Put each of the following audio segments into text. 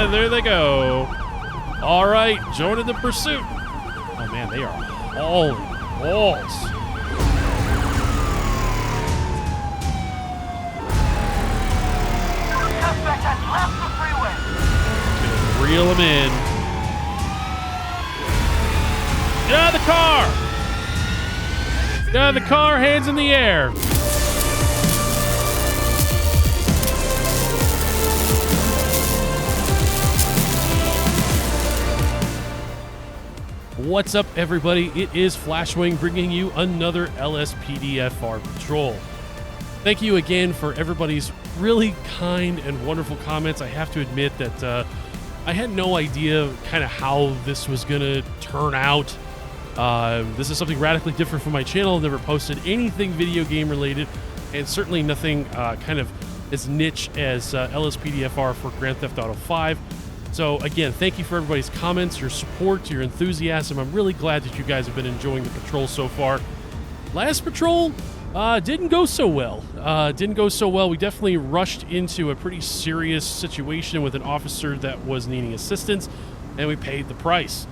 And there they go. All right, joining the pursuit. Oh, man, they are hauling balls. Suspect has left the freeway. Gonna reel him in. Get out of the car! Get out of the car, hands in the air. What's up, everybody? It is Flashwing bringing you another LSPDFR patrol. Thank you again for everybody's really kind and wonderful comments. I have to admit that I had no idea kind of how this was going to turn out. This is something radically different from my channel. I've never posted anything video game related, and certainly nothing kind of as niche as LSPDFR for Grand Theft Auto 5. So again, thank you for everybody's comments, your support, your enthusiasm. I'm really glad that you guys have been enjoying the patrol so far. Last patrol didn't go so well. We definitely rushed into a pretty serious situation with an officer that was needing assistance, and we paid the price.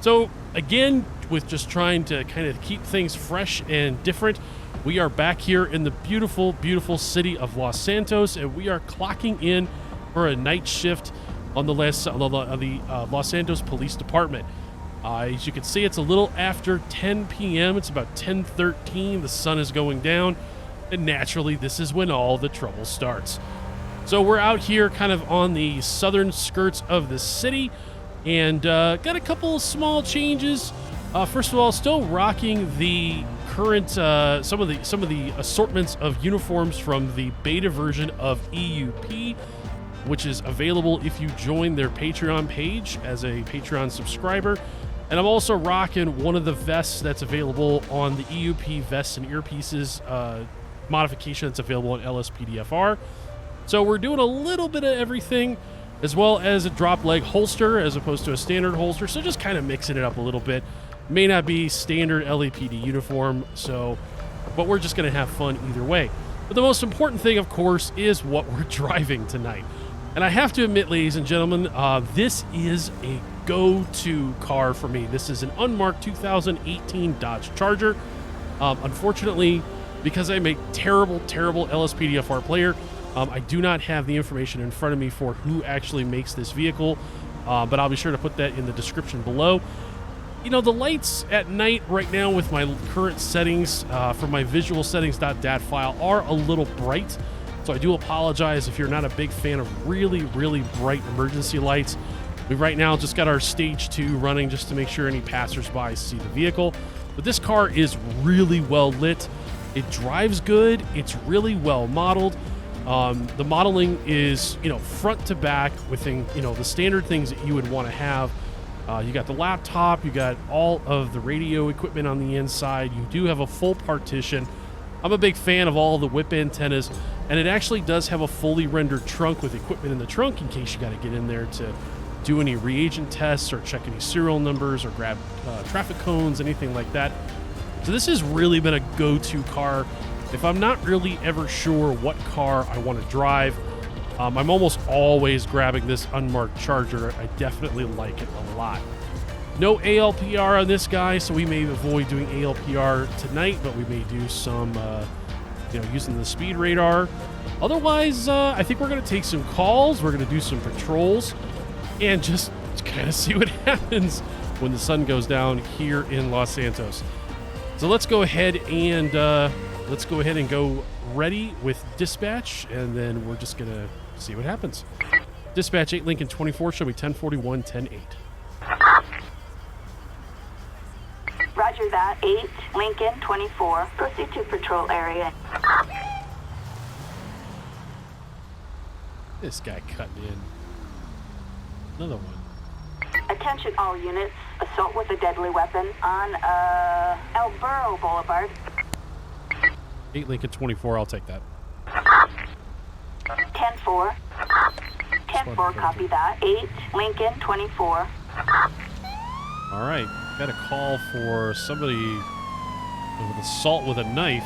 So again, with just trying to kind of keep things fresh and different, we are back here in the beautiful, beautiful city of Los Santos, and we are clocking in for a night shift on the Los Santos Police Department. As you can see, it's a little after 10 p.m. It's about 10:13. The sun is going down, and naturally, this is when all the trouble starts. So we're out here kind of on the southern skirts of the city, and got a couple of small changes. First of all, still rocking the current some of the assortments of uniforms from the beta version of EUP, which is available if you join their Patreon page as a Patreon subscriber. And I'm also rocking one of the vests that's available on the EUP Vests and Earpieces modification that's available on LSPDFR. So we're doing a little bit of everything, as well as a drop leg holster as opposed to a standard holster. So just kind of mixing it up a little bit. May not be standard LAPD uniform, but we're just going to have fun either way. But the most important thing, of course, is what we're driving tonight. And I have to admit, ladies and gentlemen, this is a go-to car for me. This is an unmarked 2018 Dodge Charger. Unfortunately, because I'm a terrible, terrible LSPDFR player, I do not have the information in front of me for who actually makes this vehicle, but I'll be sure to put that in the description below. You know, the lights at night right now with my current settings for my visual settings.dat file are a little bright. So I do apologize if you're not a big fan of really, really bright emergency lights. We right now just got our stage 2 running just to make sure any passersby see the vehicle. But this car is really well lit. It drives good. It's really well modeled. The modeling is, front to back within, the standard things that you would want to have. You got the laptop, you got all of the radio equipment on the inside. You do have a full partition. I'm a big fan of all the whip antennas, and it actually does have a fully rendered trunk with equipment in the trunk in case you got to get in there to do any reagent tests or check any serial numbers or grab traffic cones, anything like that. So this has really been a go-to car. If I'm not really ever sure what car I want to drive, I'm almost always grabbing this unmarked Charger. I definitely like it a lot. No ALPR on this guy, so we may avoid doing ALPR tonight, but we may do some, using the speed radar. Otherwise, I think we're going to take some calls. We're going to do some patrols and just kind of see what happens when the sun goes down here in Los Santos. So let's go ahead and go ready with dispatch, and then we're just going to see what happens. Dispatch 8 Lincoln 24, show me 1041, 10-8. Roger that. 8 Lincoln 24. Proceed to patrol area. This guy cutting in. Another one. Attention all units. Assault with a deadly weapon on El Burro Boulevard. 8 Lincoln 24, I'll take that. 10-4. 10-4, copy that. 8 Lincoln 24. All right. Got a call for somebody with assault with a knife.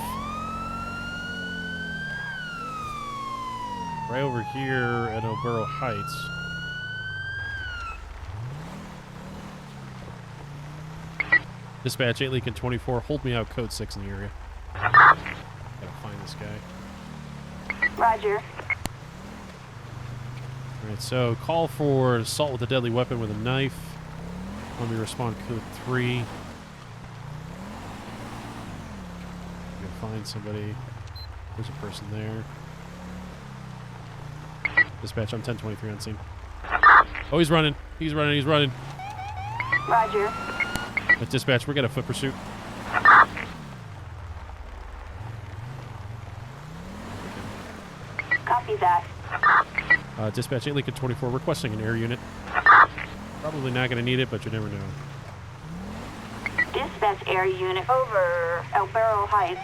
Right over here at El Burro Heights. Dispatch 8 Lincoln 24. Hold me out, code 6 in the area. Gotta find this guy. Roger. Alright, so call for assault with a deadly weapon with a knife. Let me respond code 3. Find somebody. There's a person there. Dispatch, I'm 1023 on scene. Oh, he's running. He's running. He's running. Roger. Dispatch, we're getting a foot pursuit. Copy that. Dispatch 8 Lincoln 24 requesting an air unit. Probably not going to need it, but you never know. Dispatch air unit over El Barrel Heights.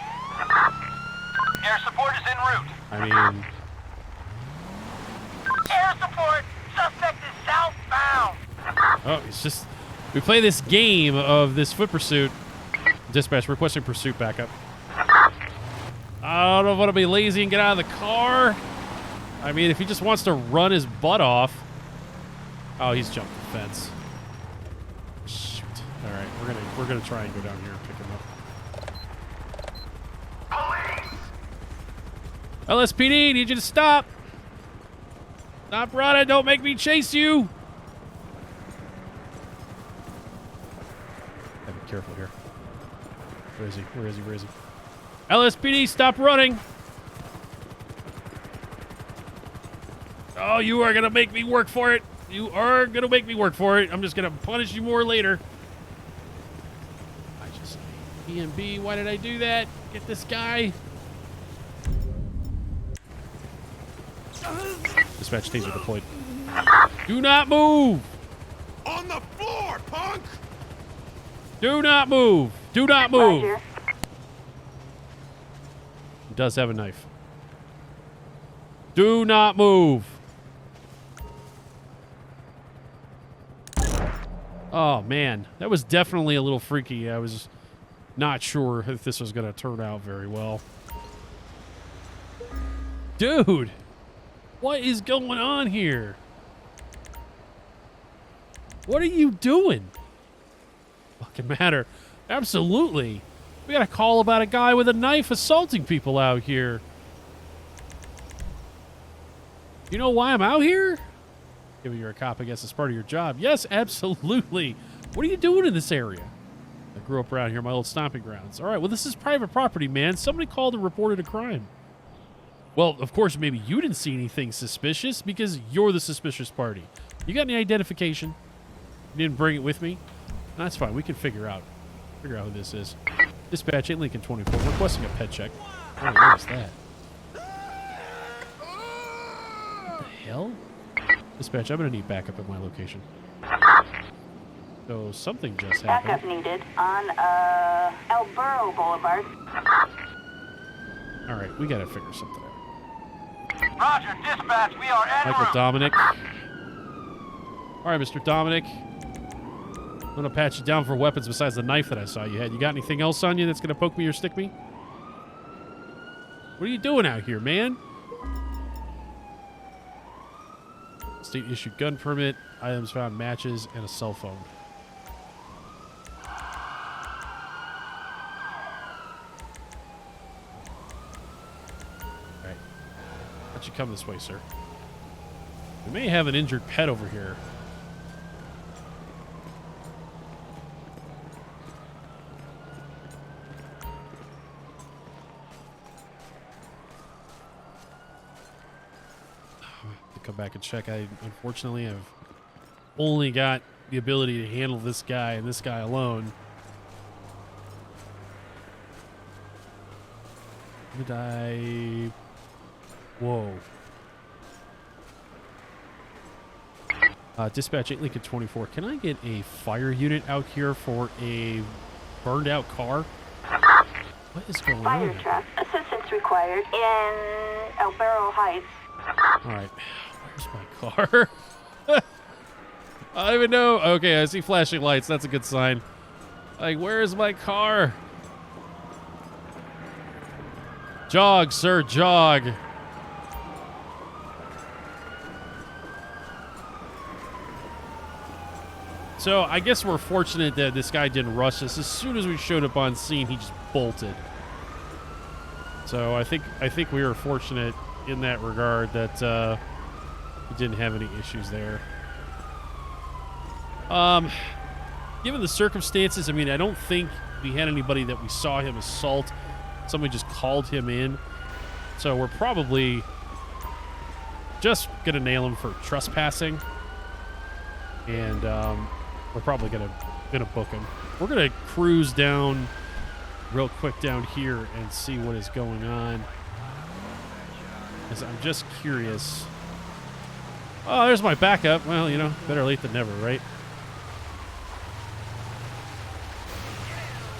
Air support is en route. I mean, Air support! Suspect is southbound. oh, it's just... We play this game of this foot pursuit. Dispatch requesting pursuit backup. I don't know if I want to be lazy and get out of the car. I mean, if he just wants to run his butt off. Oh, he's jumped the fence. Shoot. All right, we're gonna try and go down here and pick him up. Police! LSPD, need you to stop. Stop running. Don't make me chase you. Gotta be careful here. Where is he? Where is he? Where is he? LSPD, stop running. Oh, you are going to make me work for it. You are going to make me work for it. I'm just going to punish you more later. I just... EMB, why did I do that? Get this guy. Dispatch taser deployed. Do not move. On the floor, punk! Do not move. Do not move. Roger. He does have a knife. Do not move. Oh, man. That was definitely a little freaky. I was not sure if this was going to turn out very well. Dude. What is going on here? What are you doing? Fucking matter. Absolutely. We got a call about a guy with a knife assaulting people out here. You know why I'm out here? Given you're a cop, I guess it's part of your job. Yes, absolutely. What are you doing in this area? I grew up around here, my old stomping grounds. All right, well, this is private property, man. Somebody called and reported a crime. Well, of course, maybe you didn't see anything suspicious because you're the suspicious party. You got any identification? You didn't bring it with me? That's fine. We can figure out who this is. Dispatch 8 Lincoln 24 requesting a pet check. Oh, what is that? What the hell? Dispatch, I'm going to need backup at my location. So something just happened. Backup needed on El Burro Boulevard. All right, we got to figure something out. Roger, dispatch, we are en Michael route. Dominic. All right, Mr. Dominic. I'm going to pat you down for weapons besides the knife that I saw you had. You got anything else on you that's going to poke me or stick me? What are you doing out here, man? State-issued gun permit, items found, matches, and a cell phone. All right. Why don't you come this way, sir? We may have an injured pet over here. Come back and check. I unfortunately have only got the ability to handle this guy and this guy alone. Did I... Whoa. Dispatch 8 Lincoln 24. Can I get a fire unit out here for a burned out car? What is going Fire on? truck. Assistance required in El Barrel Heights. All right. Where's my car? I don't even know. Okay, I see flashing lights. That's a good sign. Like, where is my car? Jog, sir, jog. So I guess we're fortunate that this guy didn't rush us. As soon as we showed up on scene, he just bolted. So I think we were fortunate in that regard that we didn't have any issues there. Given the circumstances, I mean, I don't think we had anybody that we saw him assault. Somebody just called him in. So we're probably just going to nail him for trespassing. And we're probably going to book him. We're going to cruise down real quick down here and see what is going on. Because I'm just curious. Oh, there's my backup. Well, you know, better late than never, right?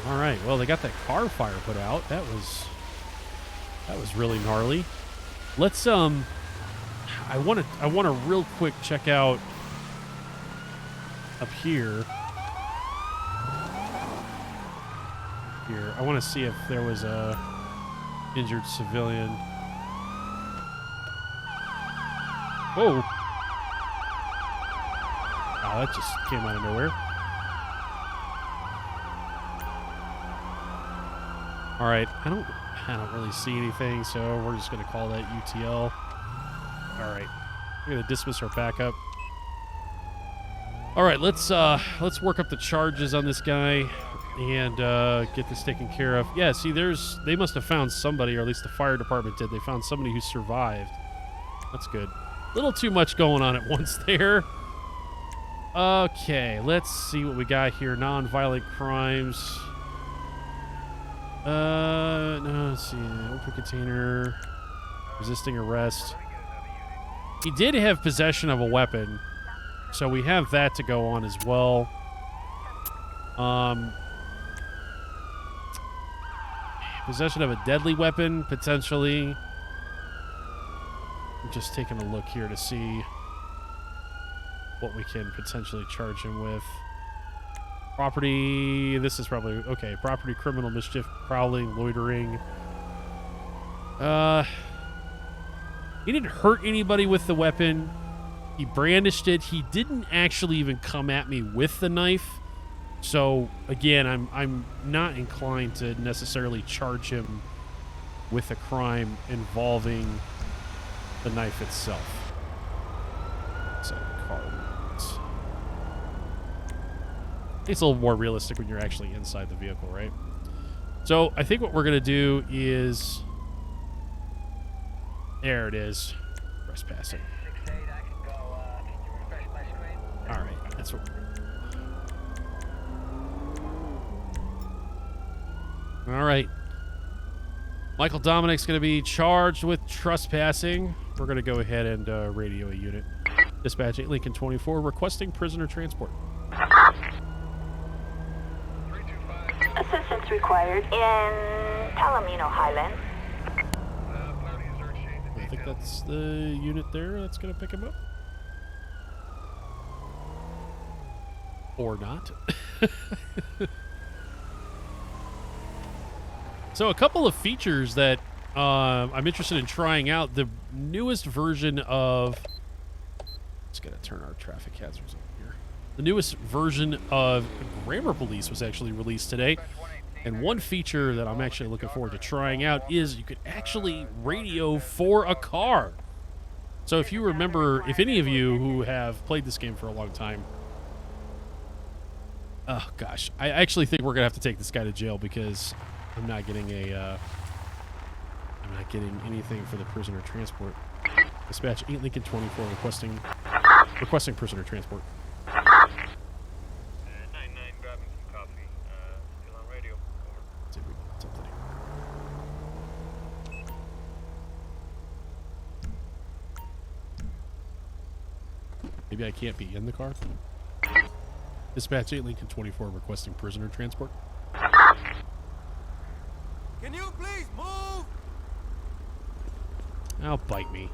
All right. Well, they got that car fire put out. That was really gnarly. Let's I want to real quick check out up here. I want to see if there was a injured civilian. Whoa. Oh, that just came out of nowhere. All right, I don't really see anything, so we're just going to call that UTL. All right, we're going to dismiss our backup. All right, let's work up the charges on this guy and get this taken care of. Yeah, see, they must have found somebody, or at least the fire department did. They found somebody who survived. That's good. A little too much going on at once there. Okay, let's see what we got here. Non-violent crimes. No, let's see. Open container. Resisting arrest. He did have possession of a weapon, so we have that to go on as well. Possession of a deadly weapon, potentially. I'm just taking a look here to see what we can potentially charge him with. Property, this is probably, okay, property, criminal mischief, prowling, loitering. He didn't hurt anybody with the weapon. He brandished it. He didn't actually even come at me with the knife. So, again, I'm not inclined to necessarily charge him with a crime involving the knife itself. So, car. It's a little more realistic when you're actually inside the vehicle, right? So I think what we're going to do is... There it is. Trespassing. All right. That's what... All right. Michael Dominic's going to be charged with trespassing. We're going to go ahead and radio a unit. Dispatch 8 Lincoln 24 requesting prisoner transport. Assistance required in Palomino Highlands. I think that's the unit there that's going to pick him up. Or not. So a couple of features that I'm interested in trying out. The newest version of... Just got to turn our traffic hazards on here. The newest version of Grammar Police was actually released today. And one feature that I'm actually looking forward to trying out is you could actually radio for a car. So if you remember, if any of you who have played this game for a long time, oh gosh, I actually think we're gonna have to take this guy to jail because I'm not getting anything for the prisoner transport. Dispatch 8 Lincoln 24 requesting prisoner transport. 99 grabbing some coffee. Still on radio. Over. See if we can get something. Maybe I can't be in the car. Dispatch 8 Lincoln 24 requesting prisoner transport. Can you please move? Now bite me.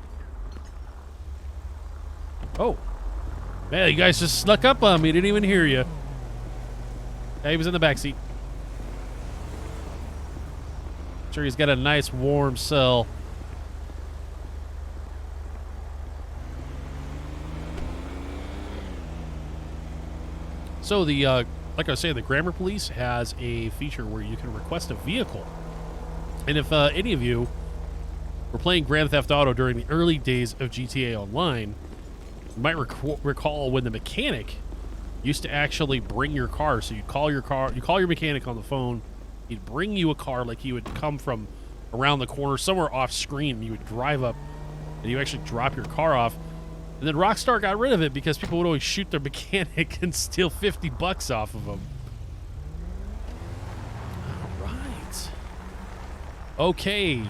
Oh. Man, you guys just snuck up on me. Didn't even hear you. Yeah, he was in the back seat. Sure, he's got a nice warm cell. So the like I was saying, the Grammar Police has a feature where you can request a vehicle. And if any of you were playing Grand Theft Auto during the early days of GTA Online, you might recall when the mechanic used to actually bring your car. So you call your mechanic on the phone, he'd bring you a car, like he would come from around the corner somewhere off screen, and you would drive up and you actually drop your car off. And then Rockstar got rid of it because people would always shoot their mechanic and steal $50 off of them. All right. Okay,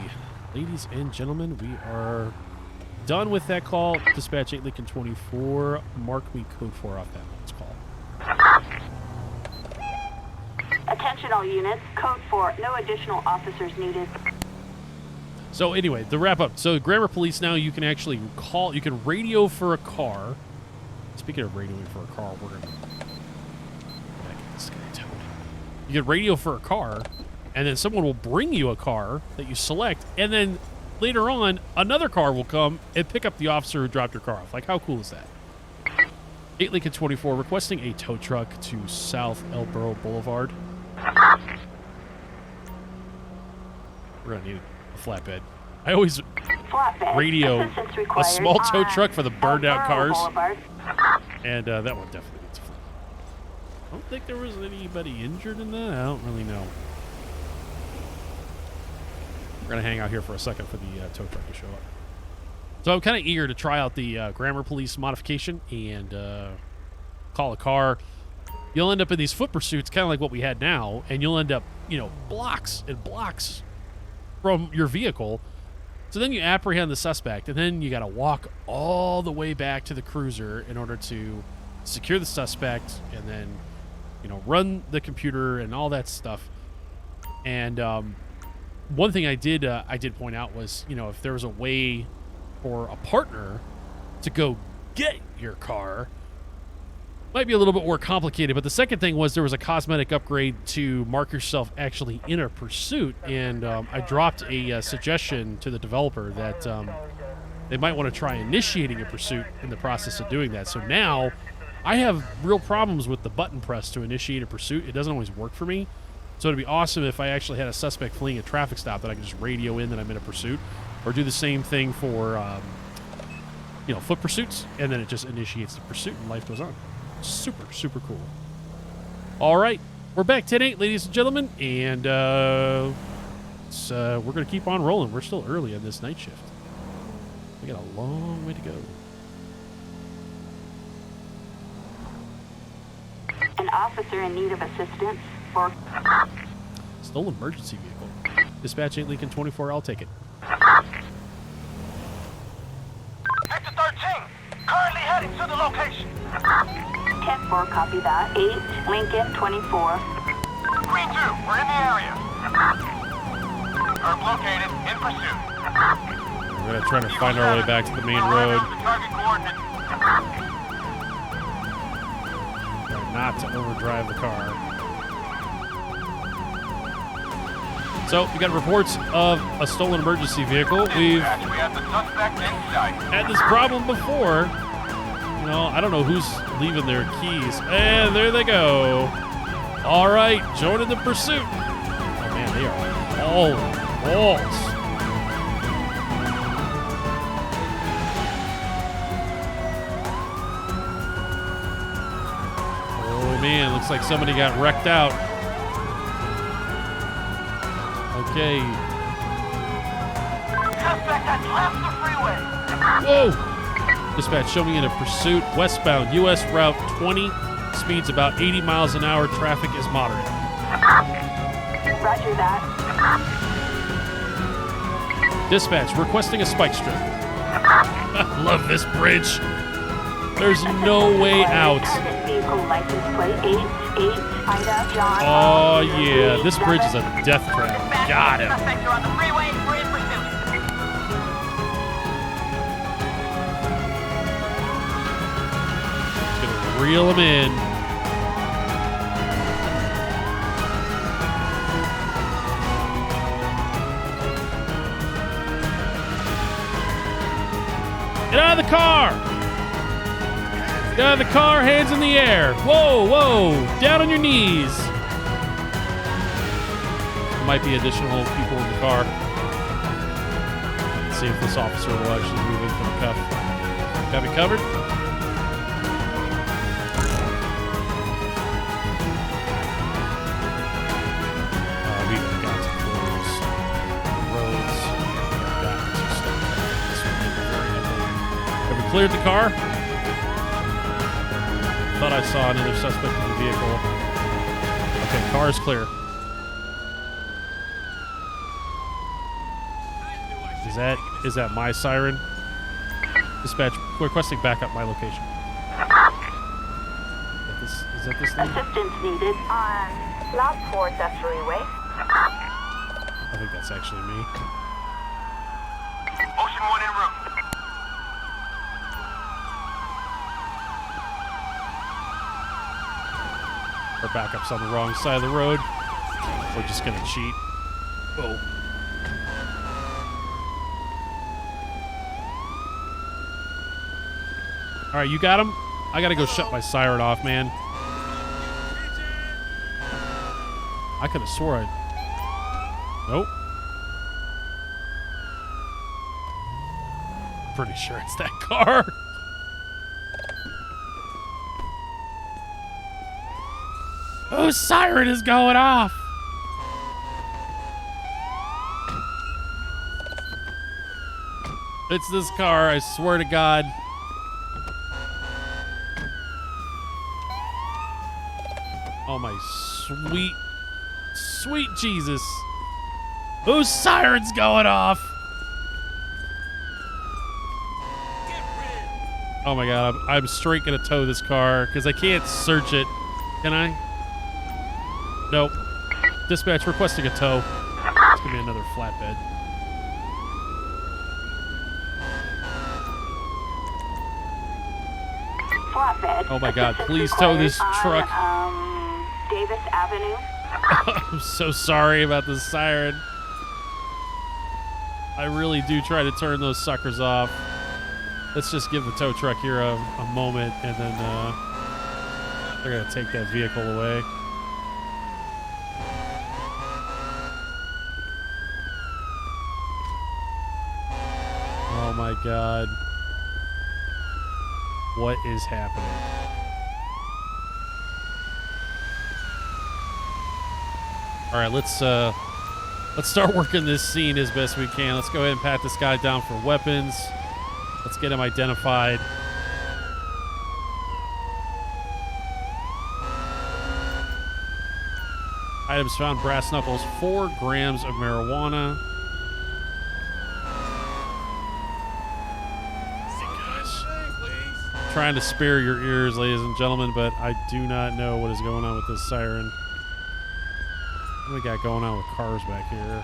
ladies and gentlemen, we are done with that call. Dispatch 8 Lincoln 24. Mark me code 4 off that last call. Attention all units. Code 4. No additional officers needed. So anyway, to wrap up, so Grammar Police now, you can actually call, you can radio for a car. Speaking of radioing for a car, we're going to get this guy towed. You can radio for a car, and then someone will bring you a car that you select, and then later on, another car will come and pick up the officer who dropped your car off. Like, how cool is that? 8 Lincoln 24, requesting a tow truck to South El Burro Boulevard. We're going to need a flatbed. I always Flatbed. radio Assistance a required small tow on truck for the burned out El cars. Burro Boulevard. And that one definitely needs a flip. I don't think there was anybody injured in that. I don't really know. We're going to hang out here for a second for the tow truck to show up. So I'm kind of eager to try out the Grammar Police modification and call a car. You'll end up in these foot pursuits, kind of like what we had now, and you'll end up, blocks and blocks from your vehicle. So then you apprehend the suspect, and then you got to walk all the way back to the cruiser in order to secure the suspect, and then, run the computer and all that stuff. And one thing I did point out was, if there was a way for a partner to go get your car, might be a little bit more complicated. But the second thing was there was a cosmetic upgrade to mark yourself actually in a pursuit, and I dropped a suggestion to the developer that they might want to try initiating a pursuit in the process of doing that. So now I have real problems with the button press to initiate a pursuit. It doesn't always work for me. So it'd be awesome if I actually had a suspect fleeing a traffic stop that I could just radio in that I'm in a pursuit, or do the same thing for foot pursuits, and then it just initiates the pursuit and life goes on. Super, super cool. All right. We're back 10-8, ladies and gentlemen, and we're going to keep on rolling. We're still early on this night shift. We got a long way to go. An officer in need of assistance for... Stolen emergency vehicle. Dispatch 8 Lincoln 24, I'll take it. Sector 13, currently heading to the location. 10-4, copy that. 8, Lincoln 24. Green 2, we're in the area. Herb located, in pursuit. We're going to try to find our way back to the main road. The target coordinates. Try not to overdrive the car. So, we got reports of a stolen emergency vehicle. We've We have the suspect in sight. had this problem before. I don't know who's leaving their keys. And there they go. All right, joining the pursuit. Oh, man, they are all balls. Oh, man, looks like somebody got wrecked out. Okay. Suspect has left the freeway. Whoa! Dispatch, show me in a pursuit westbound U.S. Route 20. Speeds about 80 miles an hour. Traffic is moderate. Roger that. Dispatch, requesting a spike strip. I love this bridge. There's no way out. Target vehicle license plate 88 Ida John. Oh, yeah. This bridge is a death trap. Got him. Suspects are on the freeway. We're in pursuit. Gonna reel him in. Get out of the car! Get Get out of the car, hands in the air. Whoa, whoa, down on your knees. There might be additional people in the car. Let's see if this officer will actually move into the cuff. Got me covered? We've got to close roads. We've got to stop this one getting very ugly. Have we cleared the car? Thought I saw another suspect in the vehicle. Okay, car is clear. Is that my siren? Dispatch requesting backup my location. Is that this thing? Assistance needed on Lot 4 Freeway. I think that's actually me. Ocean 1 en route. Our backup's on the wrong side of the road. We're just gonna cheat. Whoa. All right, you got him? I gotta go shut my siren off, man. I could have swore I... Nope. Pretty sure it's that car. Whose siren is going off? It's this car, I swear to God. Oh my sweet, sweet Jesus. Whose siren's going off? Oh my God, I'm straight gonna tow this car because I can't search it. Can I? Nope. Dispatch requesting a tow. It's gonna be another flatbed. Flatbed. Oh my God, Assistance please tow this required truck. on, Davis Avenue. I'm so sorry about the siren. I really do try to turn those suckers off. Let's just give the tow truck here a moment, and then they're going to take that vehicle away. Oh my God. What is happening? All right, let's start working this scene as best we can. Let's go ahead and pat this guy down for weapons. Let's get him identified. Items found: brass knuckles, 4 grams of marijuana. Trying to spare your ears, ladies and gentlemen, but I do not know what is going on with this siren. What we got going on with cars back here?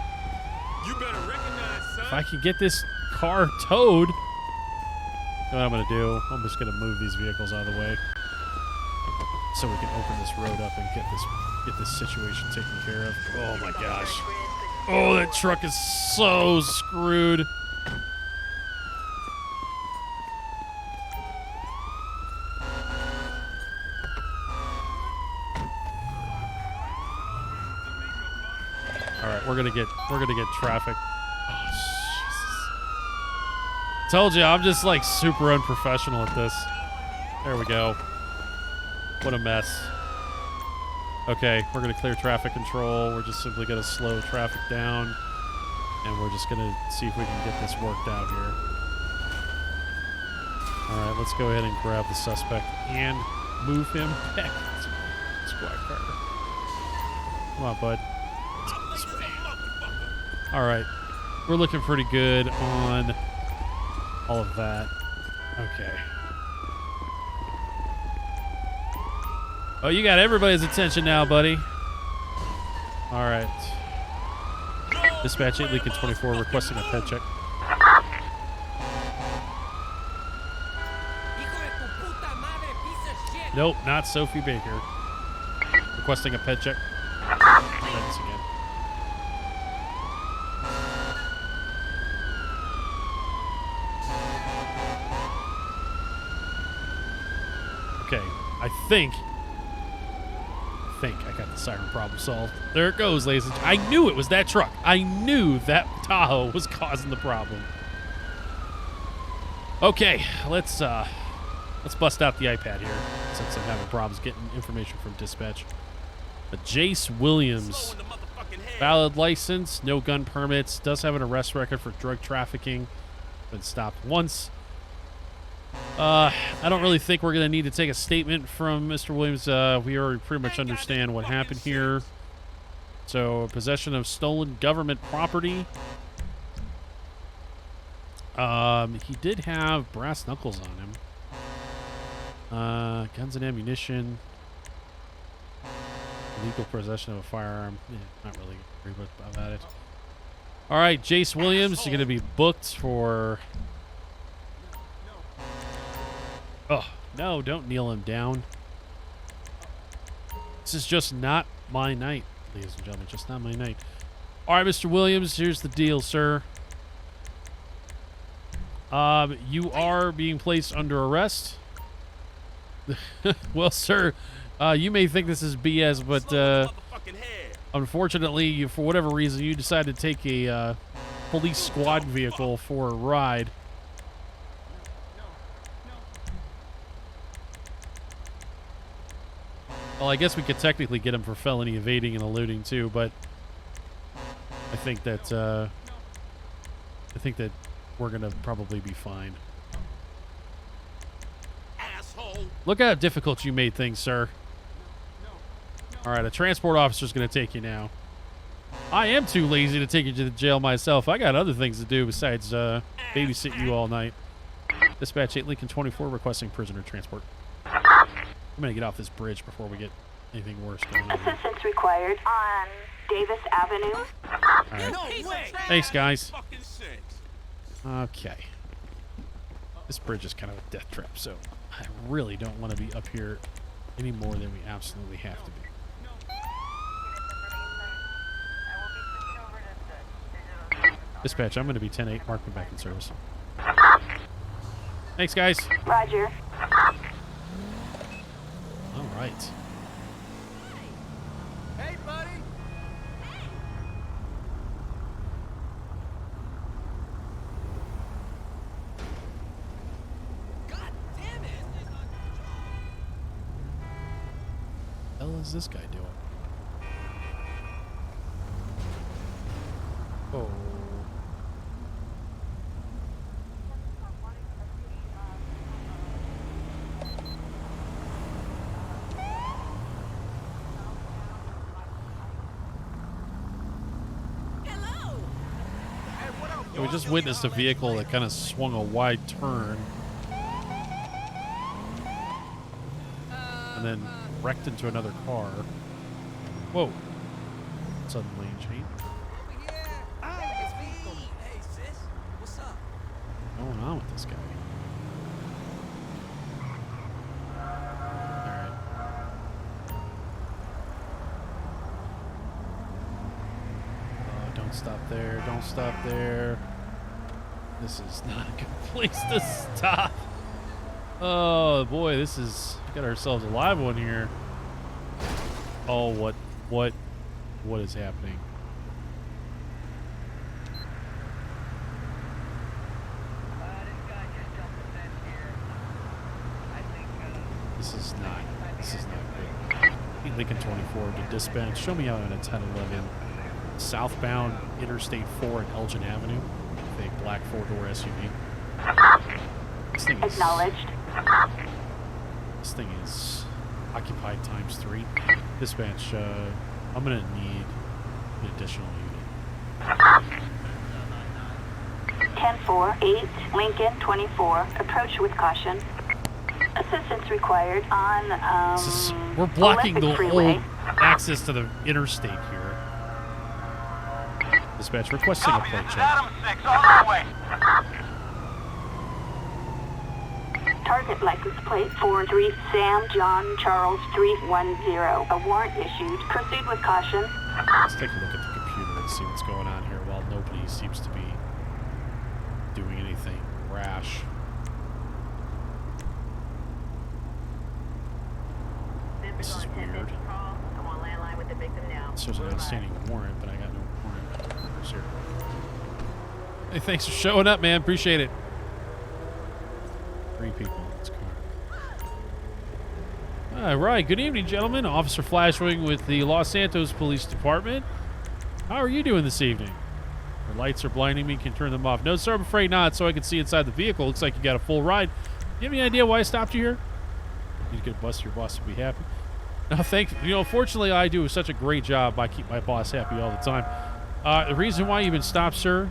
You better recognize, son. If I can get this car towed, you know what I'm going to do? I'm just going to move these vehicles out of the way so we can open this road up and get this situation taken care of. Oh my gosh. Oh, that truck is so screwed. All right, we're gonna get traffic. Oh, Jesus. Told you, I'm just like super unprofessional at this. There we go. What a mess. Okay, we're gonna clear traffic control. We're just simply gonna slow traffic down, and we're just gonna see if we can get this worked out here. All right, let's go ahead and grab the suspect and move him back. Squad car. Come on, bud. All right, we're looking pretty good on all of that. Okay. Oh, you got everybody's attention now, buddy. All right. Dispatch 8 Lincoln 24 requesting a ped check. Nope, not Sophie Baker. Requesting a ped check. Thanks again. I think I got the siren problem solved. There it goes, ladies and gentlemen. I knew it was that truck. I knew that Tahoe was causing the problem. Okay, let's bust out the iPad here since I'm having problems getting information from dispatch. Jace Williams, valid license, no gun permits, does have an arrest record for drug trafficking, been stopped once. I don't really think we're going to need to take a statement from Mr. Williams. We already pretty much understand what happened here. So, possession of stolen government property. He did have brass knuckles on him. Guns and ammunition. Illegal possession of a firearm. Yeah, not really worried about it. All right, Jace Williams, you're going to be booked for... Oh, no, don't kneel him down. This is just not my night, ladies and gentlemen. Just not my night. All right, Mr. Williams, here's the deal, sir. You are being placed under arrest. Well, sir, you may think this is BS, but unfortunately, for whatever reason, you decided to take a police squad vehicle for a ride. Well, I guess we could technically get him for felony evading and eluding too, but I think that we're gonna probably be fine. Asshole. Look how difficult you made things, sir. All right, a transport officer's gonna take you now. I am too lazy to take you to the jail myself. I got other things to do besides babysit you all night. Dispatch 8 Lincoln 24 requesting prisoner transport. I'm going to get off this bridge before we get anything worse going on. Assistance required on Davis Avenue. All right. No way. Thanks, guys. Okay. This bridge is kind of a death trap, so I really don't want to be up here any more than we absolutely have to be. Dispatch, I'm going to be 10-8. Mark me back in service. Thanks, guys. Roger. All right. Hey, buddy. God damn it. What the hell is this guy doing? Oh. Yeah, we just witnessed a vehicle that kind of swung a wide turn and then wrecked into another car. Whoa. Sudden lane change. It's me. Hey, sis. What's up? What's going on with this guy? Alright. Oh, don't stop there. Don't stop there. This is not a good place to stop. Oh boy, this is, we got ourselves a live one here. Oh, what is happening? This is not good. Lincoln 24 to dispatch. Show me out on a 1011 southbound Interstate 4 and Elgin Avenue. A black 4-door SUV. This thing is, Acknowledged. This thing is occupied ×3. Dispatch, I'm gonna need an additional unit. 10-4, 8, Lincoln 24. Approach with caution. Assistance required on We're blocking Olympic the Freeway. whole access to the interstate here. Dispatch requesting a Copy, plate this is check. Adam 6, on our way. Target license plate 43 Sam John Charles 310. A warrant issued. Proceed with caution. Let's take a look at the computer and see what's going on here while nobody seems to be doing anything rash. This is weird. This was an outstanding warrant, but I got no warrant. Here. Hey, thanks for showing up, man. Appreciate it. 3 people in this car. All right. Good evening, gentlemen. Officer Flashwing with the Los Santos Police Department. How are you doing this evening? The lights are blinding me. Can turn them off. No, sir. I'm afraid not. So I can see inside the vehicle. Looks like you got a full ride. You have any idea why I stopped you here? You get a bus. Your boss will be happy. No, fortunately, I do such a great job. I keep my boss happy all the time. The reason why you've been stopped, sir,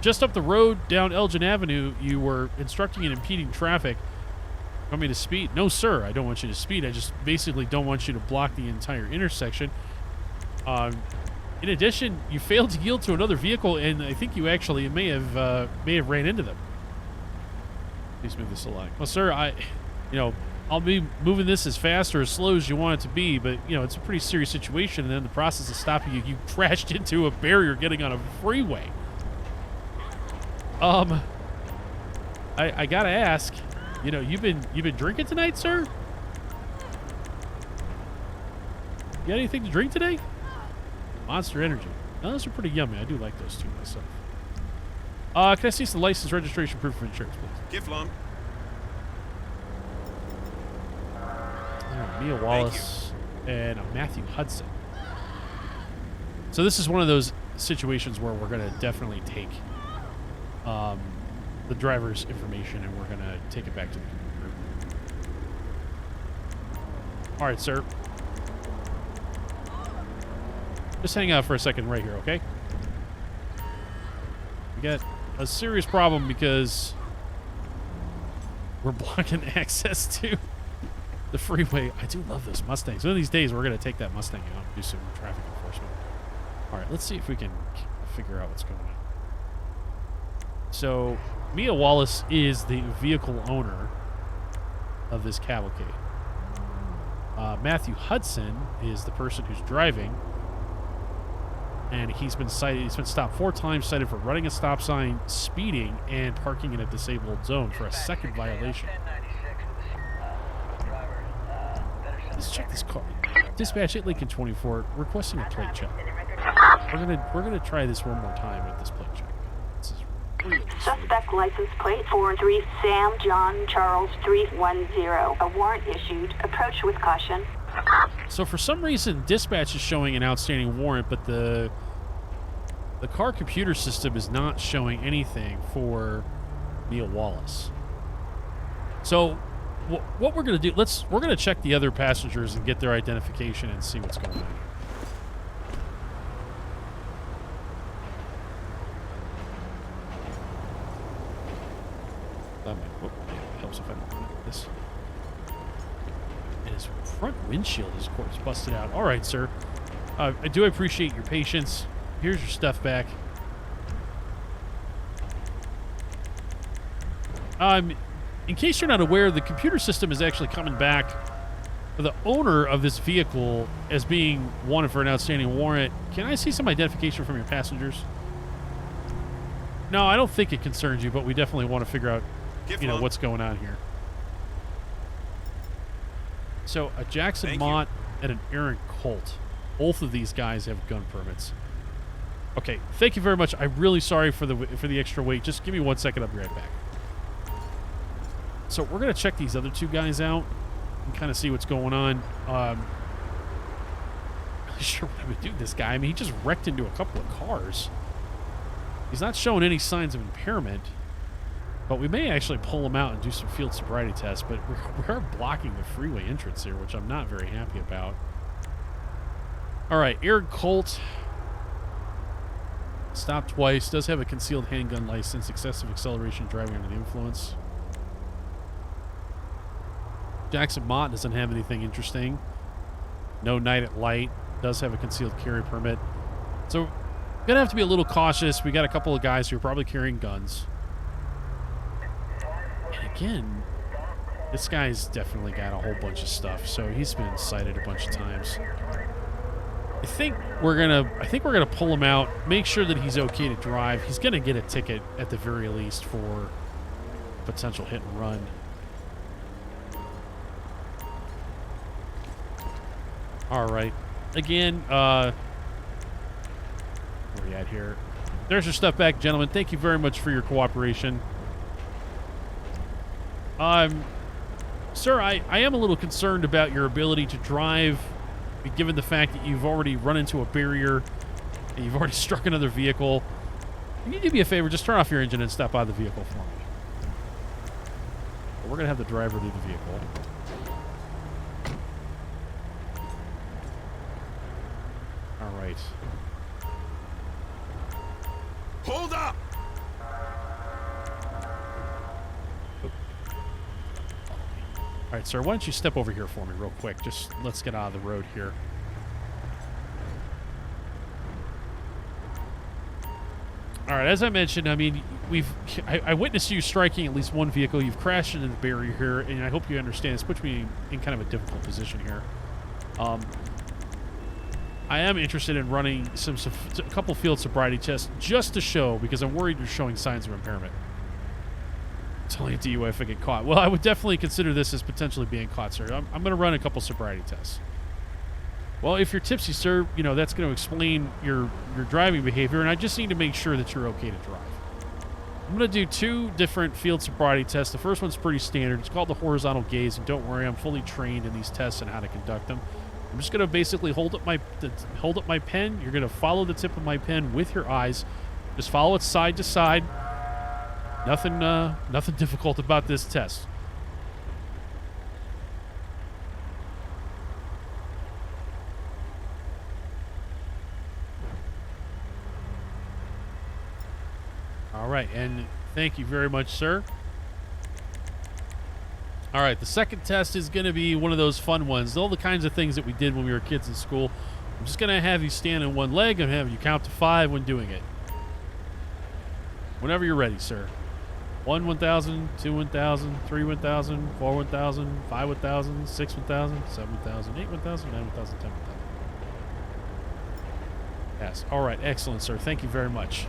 just up the road down Elgin Avenue, you were instructing and impeding traffic. You want me to speed? No, sir, I don't want you to speed. I just basically don't want you to block the entire intersection. In addition, you failed to yield to another vehicle, and I think you actually may have ran into them. Please move this along. Well, sir, I'll be moving this as fast or as slow as you want it to be, but, it's a pretty serious situation, and in the process of stopping you, you crashed into a barrier getting on a freeway. I gotta ask, you've been drinking tonight, sir? You got anything to drink today? Monster Energy. No, those are pretty yummy. I do like those too myself. Can I see some license, registration, proof of insurance, please? Gift long. Mia Wallace and Matthew Hudson. So this is one of those situations where we're going to definitely take the driver's information and we're going to take it back to the computer. All right, sir. Just hang out for a second right here, okay? We got a serious problem because we're blocking access to the freeway. I do love those Mustangs. One of these days, we're going to take that Mustang out and do some traffic enforcement. All right, let's see if we can figure out what's going on. So, Mia Wallace is the vehicle owner of this cavalcade. Matthew Hudson is the person who's driving, and he's been cited. He's been stopped 4 times, cited for running a stop sign, speeding, and parking in a disabled zone for a second violation. Let's check this car. Dispatch at Lincoln 24, requesting a plate check. We're gonna try this one more time with this plate check. This is really Suspect license plate 43 Sam John Charles 310. A warrant issued. Approach with caution. So for some reason, dispatch is showing an outstanding warrant, but the car computer system is not showing anything for Neil Wallace. So what we're going to do, we're going to check the other passengers and get their identification and see what's going on. It helps if I don't run it with this. And his front windshield is, of course, busted out. All right, sir. I do appreciate your patience. Here's your stuff back. In case you're not aware, the computer system is actually coming back for the owner of this vehicle as being wanted for an outstanding warrant. Can I see some identification from your passengers? No, I don't think it concerns you, but we definitely want to figure out, what's going on here. So, a Jackson Mott and an Aaron Colt. Both of these guys have gun permits. Okay, thank you very much. I'm really sorry for the extra wait. Just give me 1 second. I'll be right back. So we're going to check these other 2 guys out and kind of see what's going on. Not really sure what I would do with this guy. I mean, he just wrecked into a couple of cars. He's not showing any signs of impairment, but we may actually pull him out and do some field sobriety tests, but we're blocking the freeway entrance here, which I'm not very happy about. All right, Aaron Colt. Stopped twice. Does have a concealed handgun license. Excessive acceleration, driving under the influence. Jackson Mott doesn't have anything interesting. No night at light. Does have a concealed carry permit. So, going to have to be a little cautious. We got a couple of guys who are probably carrying guns. And again, this guy's definitely got a whole bunch of stuff. So, he's been cited a bunch of times. I think we're gonna pull him out, make sure that he's okay to drive. He's gonna get a ticket at the very least for potential hit and run. All right. Again, where are we at here? There's your stuff back, gentlemen. Thank you very much for your cooperation. Sir, I am a little concerned about your ability to drive, given the fact that you've already run into a barrier and you've already struck another vehicle. Can you do me a favor? Just turn off your engine and step out of the vehicle for me. We're going to have the driver leave the vehicle. All right. Hold up! All right, sir, why don't you step over here for me real quick? Just let's get out of the road here. All right, as I mentioned, I mean, I witnessed you striking at least one vehicle. You've crashed into the barrier here, and I hope you understand this puts me in kind of a difficult position here. I am interested in running a couple field sobriety tests just to show, because I'm worried you're showing signs of impairment. Telling it to you if I get caught. Well, I would definitely consider this as potentially being caught, sir. I'm going to run a couple sobriety tests. Well, if you're tipsy, sir, you know, that's going to explain your driving behavior, and I just need to make sure that you're okay to drive. I'm going to do 2 different field sobriety tests. The first one's pretty standard. It's called the horizontal gaze, and don't worry, I'm fully trained in these tests and how to conduct them. I'm just going to basically hold up my pen. You're going to follow the tip of my pen with your eyes. Just follow it side to side. Nothing difficult about this test. All right, and thank you very much, sir. All right, the second test is going to be one of those fun ones. All the kinds of things that we did when we were kids in school. I'm just going to have you stand on one leg and have you count to 5 when doing it. Whenever you're ready, sir. 1 1,000, 2 1,000, 3 1,000, 4 1,000, 5 1,000, 6 1,000, 7 1,000, 8 1,000, 9 1,000, 10 1,000. Yes. All right. Excellent, sir. Thank you very much.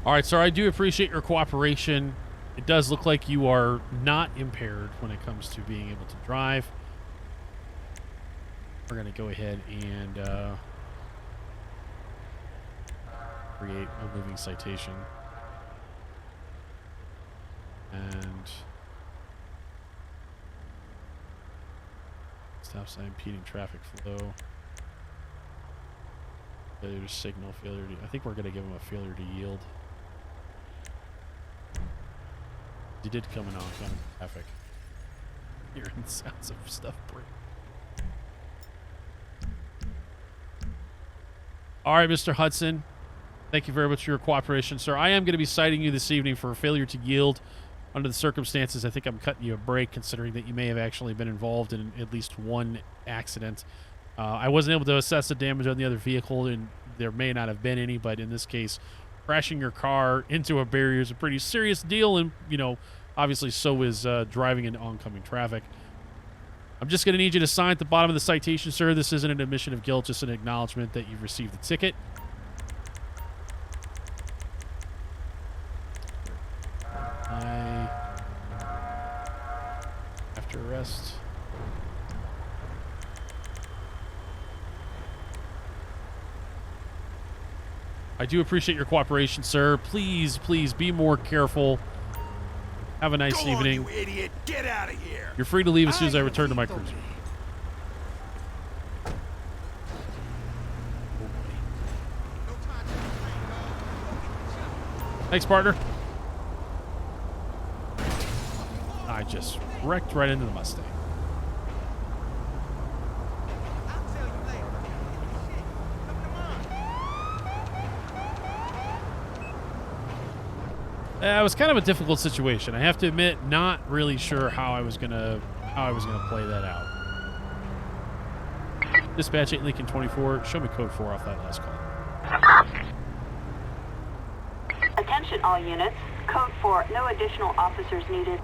All right, sir. I do appreciate your cooperation. It does look like you are not impaired when it comes to being able to drive. We're going to go ahead and create a moving citation. And stop sign impeding traffic flow. Failure to signal, failure to... I think we're going to give him a failure to yield. He did come in oncoming traffic. Hearing the sounds of stuff break. All right, Mr. Hudson. Thank you very much for your cooperation, sir. I am going to be citing you this evening for failure to yield. Under the circumstances, I think I'm cutting you a break, considering that you may have actually been involved in at least one accident. I wasn't able to assess the damage on the other vehicle, and there may not have been any, but in this case, crashing your car into a barrier is a pretty serious deal, and, you know, obviously so is driving into oncoming traffic. I'm just going to need you to sign at the bottom of the citation, sir. This isn't an admission of guilt, just an acknowledgement that you've received the ticket. After arrest. I do appreciate your cooperation, sir. Please, please be more careful. Have a nice evening. You idiot! Get out of here! You're free to leave as soon as I return to my cruiser. Thanks, partner. I just wrecked right into the Mustang. It was kind of a difficult situation. I have to admit, not really sure how I was gonna play that out. Dispatch 8 Lincoln 24. Show me code 4 off that last call. Attention all units. Code 4. No additional officers needed.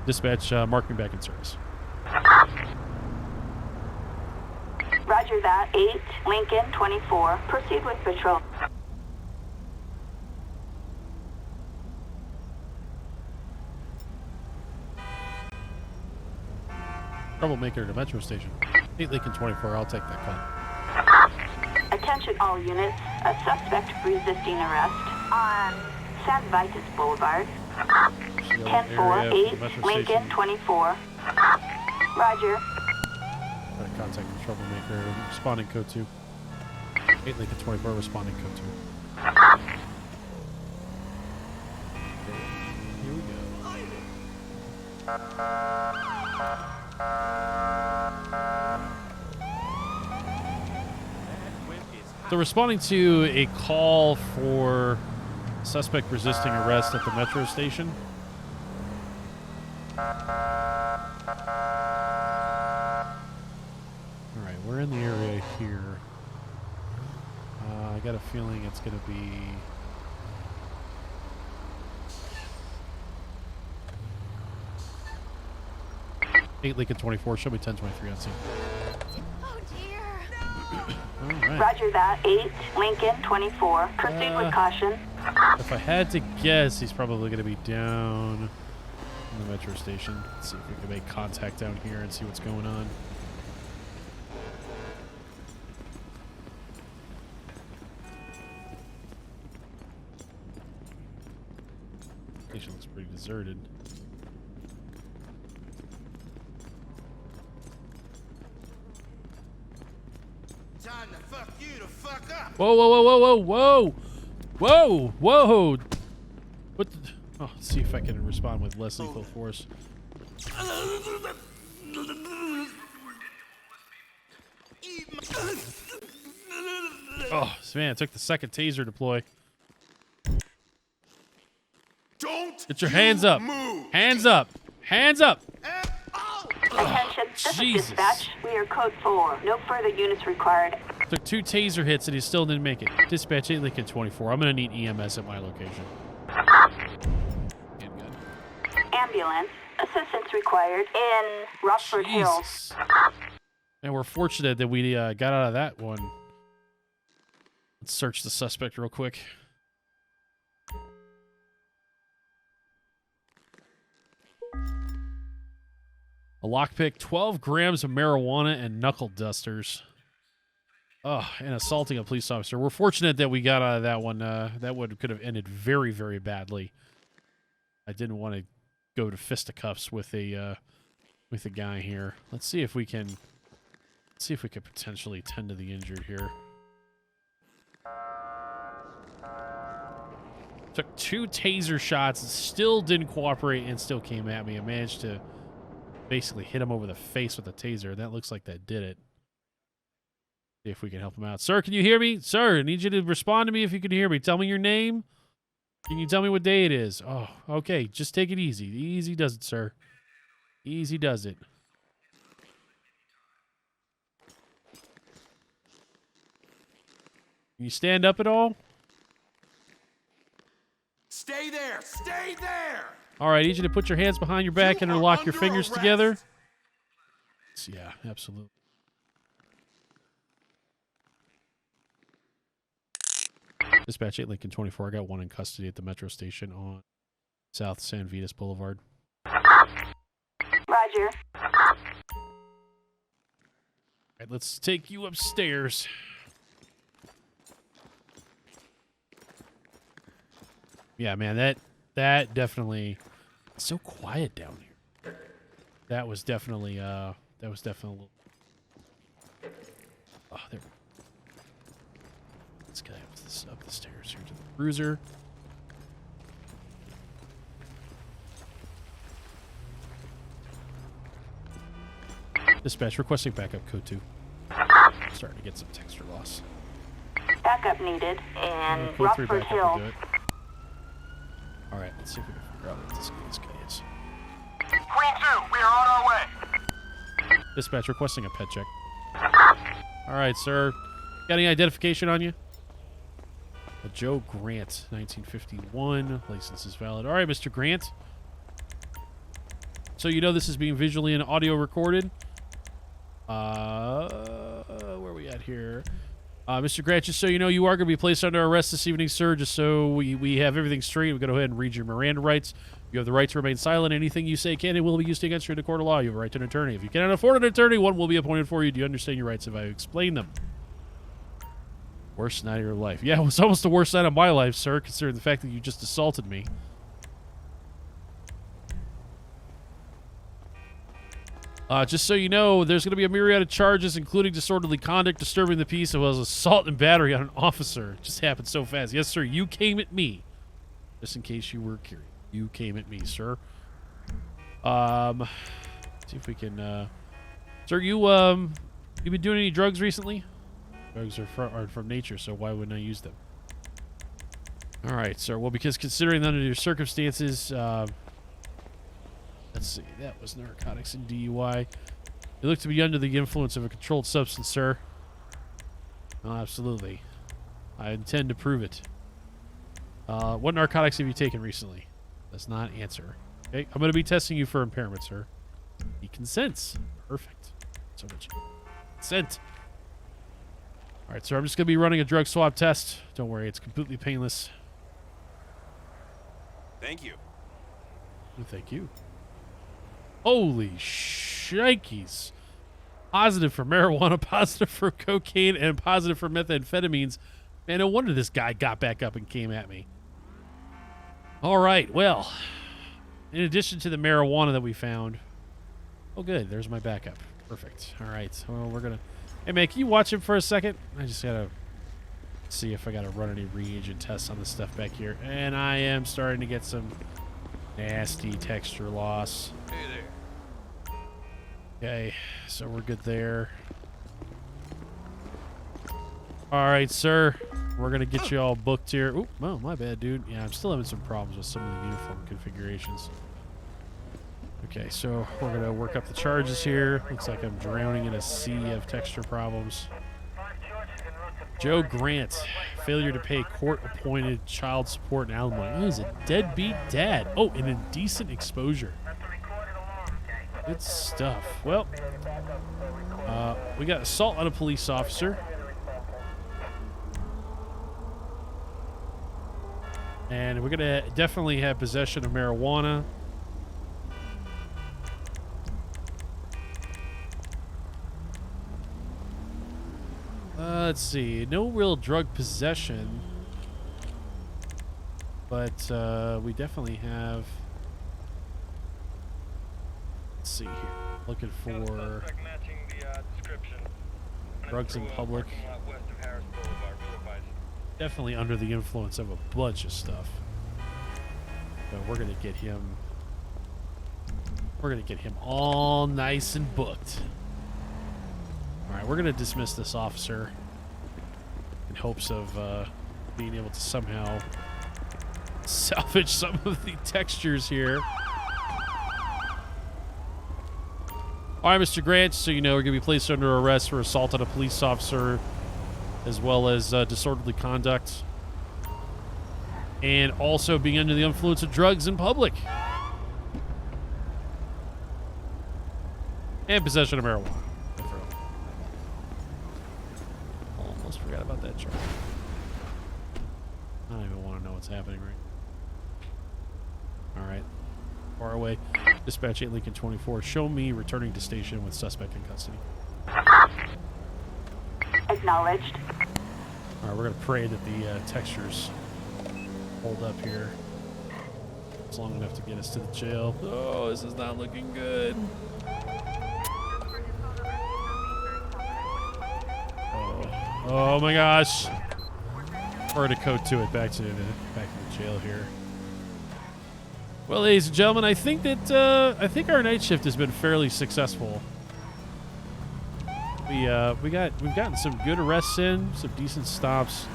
Dispatch, mark me back in service. Roger that. 8 Lincoln 24. Proceed with patrol. Troublemaker at a metro station. 8 Lincoln 24, I'll take that call. Attention all units. A suspect resisting arrest on Sobriety Boulevard. 10-4-8 Lincoln 24. Roger. Gotta contact the troublemaker. Responding code 2. 8 Lincoln 24, responding code 2. Here we go. So responding to a call for suspect resisting arrest at the metro station. Alright, we're in the area here. I got a feeling it's going to be... Eight Lincoln 24, show me 1023 on scene. Oh dear. All right. Roger that. 8 Lincoln 24. Proceed with caution. If I had to guess, he's probably going to be down in the metro station. Let's see if we can make contact down here and see what's going on. Station looks pretty deserted. Time to fuck you to fuck up. Whoa, whoa, whoa, whoa, whoa, whoa, whoa, whoa. What the, oh, let's see if I can respond with less lethal force. Oh, man, it took the second taser deploy. Don't Get your hands up. move. Hands up. Hands up. Attention. This Jesus. is dispatch. We are code 4. No further units required. Took 2 taser hits and he still didn't make it. Dispatch 8 Lincoln 24. I'm going to need EMS at my location. Handgun. Ambulance. Assistance required in Rockford Hills. Jesus. And we're fortunate that we got out of that one. Let's search the suspect real quick. A lockpick, 12 grams of marijuana, and knuckle dusters. Oh, and assaulting a police officer. We're fortunate that we got out of that one. That one could have ended very, very badly. I didn't want to go to fisticuffs with a guy here. Let's see if we can. Let's see if we could potentially tend to the injured here. Took 2 taser shots, still didn't cooperate, and still came at me. I managed to basically hit him over the face with a taser. That looks like that did it. See if we can help him out. Sir, can you hear me? Sir, I need you to respond to me if you can hear me. Tell me your name. Can you tell me what day it is? Oh, okay. Just take it easy. Easy does it, sir. Easy does it. Can you stand up at all? Stay there. Stay there. All right, I need you to put your hands behind your back and interlock your fingers together. Yeah, absolutely. Dispatch 8 Lincoln 24. I got one in custody at the metro station on South San Vitas Boulevard. Roger. All right, let's take you upstairs. Yeah, man, that definitely. It's so quiet down here. That was definitely a little. Oh, there. Let's get up the stairs here to the cruiser. Dispatch requesting backup code 2. Starting to get some texture loss. Backup needed in Code 3 Rockford backup will Hills. do it. All right, let's see if we can figure out what this guy is. Queen 2, we are on our way. Dispatch requesting a pet check. All right, sir. Got any identification on you? A Joe Grant, 1951. License is valid. All right, Mr. Grant. So you know this is being visually and audio recorded. Where are we at here? Mr. Grant, just so you know, you are going to be placed under arrest this evening, sir. Just so we have everything straight, we're going to go ahead and read your Miranda Rights. You have the right to remain silent. Anything you say can and will be used against you in a court of law. You have a right to an attorney. If you cannot afford an attorney, one will be appointed for you. Do you understand your rights if I explain them? Worst night of your life. Yeah, it was almost the worst night of my life, sir, considering the fact that you just assaulted me. Just so you know, there's going to be a myriad of charges, including disorderly conduct, disturbing the peace, as well as assault and battery on an officer. It just happened so fast. Yes, sir, you came at me. Just in case you were curious. You came at me, sir. See if we can, sir, you been doing any drugs recently? Drugs are from nature, so why wouldn't I use them? All right, sir. Well, because considering under your circumstances, let's see. That was narcotics and DUI. You look to be under the influence of a controlled substance, sir. Oh, absolutely. I intend to prove it. What narcotics have you taken recently? Does not answer. Okay, I'm going to be testing you for impairment, sir. He consents. Perfect. So much consent. All right, sir. I'm just going to be running a drug swab test. Don't worry, it's completely painless. Thank you. Oh, thank you. Holy shnikes. Positive for marijuana, positive for cocaine, and positive for methamphetamines. Man, no wonder this guy got back up and came at me. All right, well, in addition to the marijuana that we found. Oh, good. There's my backup. Perfect. All right. Well, we're going to... Hey, man, can you watch him for a second? I just got to see if I got to run any reagent tests on this stuff back here. And I am starting to get some nasty texture loss. Hey there. Okay, so we're good there. All right, sir. We're going to get you all booked here. Oop, oh, my bad, dude. Yeah, I'm still having some problems with some of the uniform configurations. Okay, so we're going to work up the charges here. Looks like I'm drowning in a sea of texture problems. Joe Grant, failure to pay court-appointed child support and alimony. Oh, he's a deadbeat dad. Oh, and indecent exposure. Good stuff. Well, we got assault on a police officer. And we're going to definitely have possession of marijuana. Let's see. No real drug possession. But we definitely have... Let's see here. Looking for drugs in public. Definitely under the influence of a bunch of stuff. But we're going to get him... We're going to get him all nice and booked. Alright, we're going to dismiss this officer in hopes of being able to somehow salvage some of the textures here. Alright, Mr. Grant, so you know we're going to be placed under arrest for assault on a police officer as well as disorderly conduct and also being under the influence of drugs in public. And possession of marijuana. Almost forgot about that charge. I don't even want to know what's happening right. Alright. Far away. Dispatch 8 Lincoln 24. Show me returning to station with suspect in custody. Acknowledged. Alright, we're going to pray that the textures hold up here. It's long enough to get us to the jail. Oh, this is not looking good. Oh my gosh. We're going to code to it. Back to the jail here. Well, ladies and gentlemen, I think that I think our night shift has been fairly successful. We've gotten some good arrests in, some decent stops.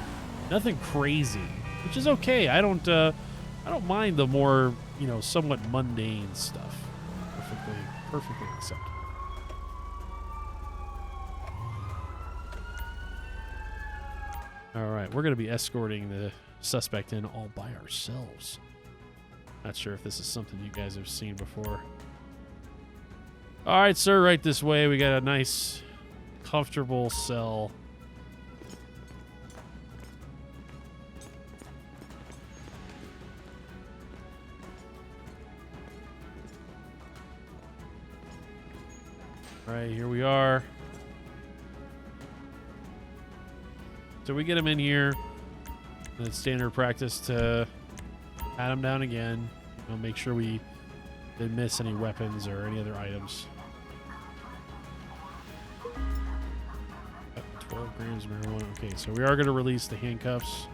Nothing crazy, which is okay. I don't mind the more, somewhat mundane stuff. Perfectly acceptable. All right, we're going to be escorting the suspect in all by ourselves. Not sure if this is something you guys have seen before. All right, sir, right this way. We got a nice, comfortable cell. All right, here we are. So we get him in here. And it's standard practice to pat him down again. I'll make sure we didn't miss any weapons or any other items. 12 grams of marijuana. Okay, so we are going to release the handcuffs.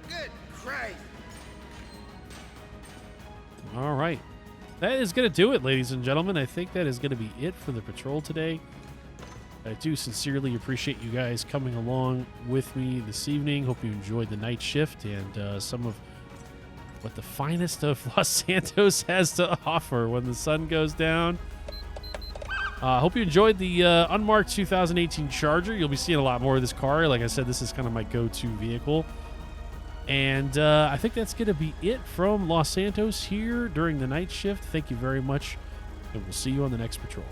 Good Christ. All right. That is going to do it, ladies and gentlemen. I think that is going to be it for the patrol today. I do sincerely appreciate you guys coming along with me this evening. Hope you enjoyed the night shift and some of what the finest of Los Santos has to offer when the sun goes down. Hope you enjoyed the Unmarked 2018 Charger. You'll be seeing a lot more of this car. Like I said, this is kind of my go-to vehicle. And I think that's going to be it from Los Santos here during the night shift. Thank you very much, and we'll see you on the next patrol.